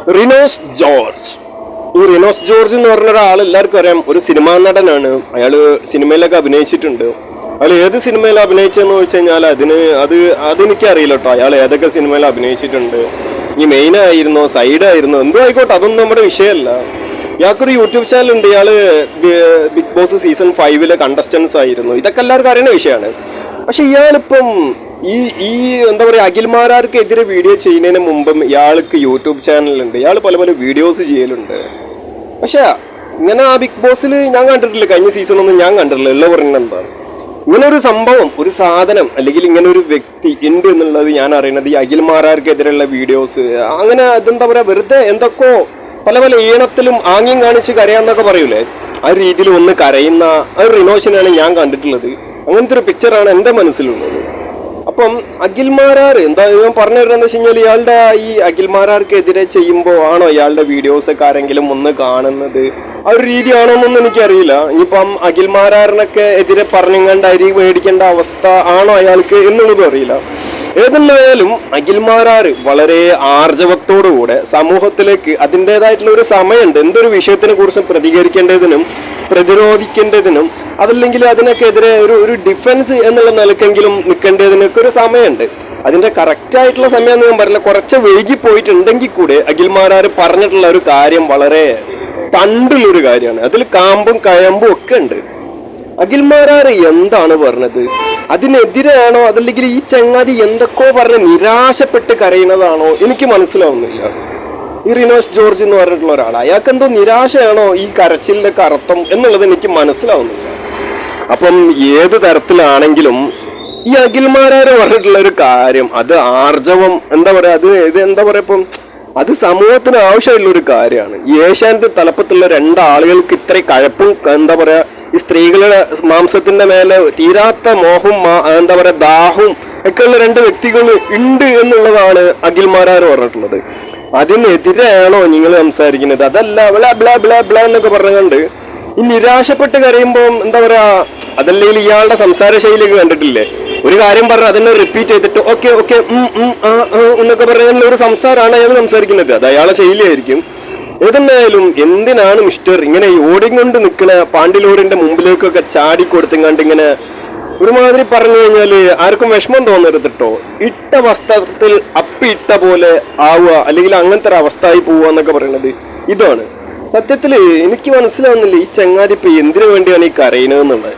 Rinos George. ഈ Rinos George എന്ന് പറഞ്ഞ ഒരാൾ എല്ലാവർക്കും അറിയാം. ഒരു സിനിമാ നടനാണ്. അയാൾ സിനിമയിലൊക്കെ അഭിനയിച്ചിട്ടുണ്ട്. അയാൾ ഏത് സിനിമയിൽ അഭിനയിച്ചെന്ന് ചോദിച്ചു കഴിഞ്ഞാൽ അതെനിക്കറിയില്ല കേട്ടോ. അയാൾ ഏതൊക്കെ സിനിമയിൽ അഭിനയിച്ചിട്ടുണ്ട്, ഈ മെയിൻ ആയിരുന്നോ സൈഡ് ആയിരുന്നോ എന്തോ ആയിക്കോട്ടെ, അതൊന്നും നമ്മുടെ വിഷയമല്ല. ഇയാൾക്കൊരു യൂട്യൂബ് ചാനൽ ഉണ്ട്. ഇയാള് ബിഗ് ബോസ് സീസൺ 5 കണ്ടസ്റ്റൻസ് ആയിരുന്നു. ഇതൊക്കെ എല്ലാവർക്കും അറിയുന്ന വിഷയമാണ്. പക്ഷെ ഇയാളിപ്പം ഈ എന്താ പറയുക, അഖിൽമാരാർക്കെതിരെ വീഡിയോ ചെയ്യുന്നതിന് മുമ്പും ഇയാൾക്ക് യൂട്യൂബ് ചാനലുണ്ട്. ഇയാൾ പല പല വീഡിയോസ് ചെയ്യലുണ്ട്. പക്ഷെ ഇങ്ങനെ ആ ബിഗ് ബോസിൽ ഞാൻ കണ്ടിട്ടില്ല. കഴിഞ്ഞ സീസണൊന്നും ഞാൻ കണ്ടിട്ടില്ല. ഉള്ള പറയുന്നത് എന്താണ്, ഇങ്ങനെ ഒരു സംഭവം, ഒരു സാധനം അല്ലെങ്കിൽ ഇങ്ങനെ ഒരു വ്യക്തി ഉണ്ട് എന്നുള്ളത് ഞാൻ അറിയണത് ഈ അഖിൽമാരാർക്കെതിരെയുള്ള വീഡിയോസ്. അങ്ങനെ അതെന്താ പറയുക, വെറുതെ എന്തൊക്കെയോ പല പല ഈണത്തിലും ആംഗ്യം കാണിച്ച് കരയാന്നൊക്കെ പറയൂലേ, ആ രീതിയിൽ ഒന്ന് കരയുന്ന ഒരു റിനോഷനാണ് ഞാൻ കണ്ടിട്ടുള്ളത്. അങ്ങനത്തെ ഒരു പിക്ചറാണ് എൻ്റെ മനസ്സിലുള്ളത്. അപ്പം അഖിൽമാരാർ എന്താ ഞാൻ പറഞ്ഞു തരുന്നത് വെച്ച് കഴിഞ്ഞാൽ, ഇയാളുടെ ഈ അഖിൽമാരാർക്കെതിരെ ചെയ്യുമ്പോൾ ആണോ ഇയാളുടെ വീഡിയോസൊക്കെ ആരെങ്കിലും ഒന്ന് കാണുന്നത്? ആ ഒരു രീതിയാണോ എന്നൊന്നും എനിക്കറിയില്ല. ഇനിയിപ്പം അഖിൽമാരാറിനൊക്കെ എതിരെ പറഞ്ഞുകൊണ്ട് അരി മേടിക്കേണ്ട അവസ്ഥ ആണോ അയാൾക്ക് എന്നുള്ളതും അറിയില്ല. ഏതെന്നായാലും അഖിൽമാരാർ വളരെ ആർജവത്തോടുകൂടെ സമൂഹത്തിലേക്ക് അതിൻ്റെതായിട്ടുള്ള ഒരു സമയമുണ്ട്. എന്തൊരു വിഷയത്തിനെ കുറിച്ചും പ്രതികരിക്കേണ്ടതിനും പ്രതിരോധിക്കേണ്ടതിനും അതല്ലെങ്കിൽ അതിനൊക്കെതിരെ ഒരു ഡിഫൻസ് എന്നുള്ള നിലക്കെങ്കിലും നിൽക്കേണ്ടതിനൊക്കെ ഒരു സമയമുണ്ട്. അതിന്റെ കറക്റ്റ് ആയിട്ടുള്ള സമയം എന്ന് ഞാൻ പറഞ്ഞില്ല. കുറച്ച് വൈകി പോയിട്ടുണ്ടെങ്കിൽ കൂടെ അഖിൽമാരാർ പറഞ്ഞിട്ടുള്ള ഒരു കാര്യം വളരെ തണ്ടുള്ളൊരു കാര്യമാണ്. അതിൽ കാമ്പും കയമ്പും ഒക്കെ ഉണ്ട്. അഖിൽമാരാർ എന്താണ് പറഞ്ഞത്, അതിനെതിരെയാണോ അതല്ലെങ്കിൽ ഈ ചങ്ങാതി എന്തൊക്കെയോ പറഞ്ഞ് നിരാശപ്പെട്ട് കരയുന്നതാണോ എനിക്ക് മനസ്സിലാവുന്നില്ല. ഈ റിനോസ് ജോർജ് എന്ന് പറഞ്ഞിട്ടുള്ള ഒരാൾ, അയാൾക്ക് എന്തോ നിരാശയാണോ ഈ കരച്ചിലിന്റെ അർത്ഥം എന്നുള്ളത് എനിക്ക് മനസ്സിലാവുന്നില്ല. അപ്പം ഏത് തരത്തിലാണെങ്കിലും ഈ അഖിൽമാരാർ പറഞ്ഞിട്ടുള്ള ഒരു കാര്യം, അത് ആർജവം എന്താ പറയാ, എന്താ പറയാ, ഇപ്പം അത് സമൂഹത്തിന് ആവശ്യമുള്ള ഒരു കാര്യമാണ്. ഈ ഏഷ്യാനെറ്റ് തലപ്പത്തുള്ള രണ്ടാളുകൾക്ക് ഇത്രയും കഴപ്പും എന്താ പറയാ, ഈ സ്ത്രീകളുടെ മാംസത്തിന്റെ മേലെ തീരാത്ത മോഹവും എന്താ പറയാ ദാഹവും ഒക്കെയുള്ള രണ്ട് വ്യക്തികൾ ഉണ്ട് എന്നുള്ളതാണ് അഖിൽമാരാർ പറഞ്ഞിട്ടുള്ളത്. അതിനെതിരെയാണോ നിങ്ങൾ സംസാരിക്കുന്നത്? അതല്ല ബ്ലാ ബ്ലാ ബ്ലാ ബ്ലാ എന്നൊക്കെ പറഞ്ഞുകൊണ്ട് ഈ നിരാശപ്പെട്ട് കരയുമ്പോൾ എന്താ പറയാ, അതല്ലെങ്കിൽ ഇയാളുടെ സംസാര ശൈലിയൊക്കെ കണ്ടിട്ടില്ലേ, ഒരു കാര്യം പറഞ്ഞാൽ അതിനെ റിപ്പീറ്റ് ചെയ്തിട്ട് ഓക്കെ ഓക്കെ എന്നൊക്കെ പറഞ്ഞ ഒരു സംസാരമാണ് അയാൾ സംസാരിക്കുന്നത്. അത് അയാളെ ശൈലിയായിരിക്കും. ഏതെന്നായാലും എന്തിനാണ് മിസ്റ്റർ ഇങ്ങനെ ഓടിക്കൊണ്ട് നിൽക്കണ പാണ്ടിലോറിന്റെ മുമ്പിലേക്കൊക്കെ ചാടിക്കൊടുത്തുങ്ങാണ്ട് ഇങ്ങനെ ഒരുമാതിരി പറഞ്ഞു കഴിഞ്ഞാൽ ആർക്കും വിഷമം തോന്നരുത് കേട്ടോ. ഇട്ട വസ്ത്രത്തിൽ അപ്പിട്ട പോലെ ആവുക അല്ലെങ്കിൽ അങ്ങനത്തെ ഒരു അവസ്ഥയായി പോവുക എന്നൊക്കെ പറയുന്നത് ഇതാണ്. സത്യത്തിൽ എനിക്ക് മനസ്സിലാവുന്നില്ല ഈ ചങ്ങാതി ഇപ്പൊ എന്തിനു വേണ്ടിയാണ് ഈ കരയുന്നതെന്നുള്ളത്.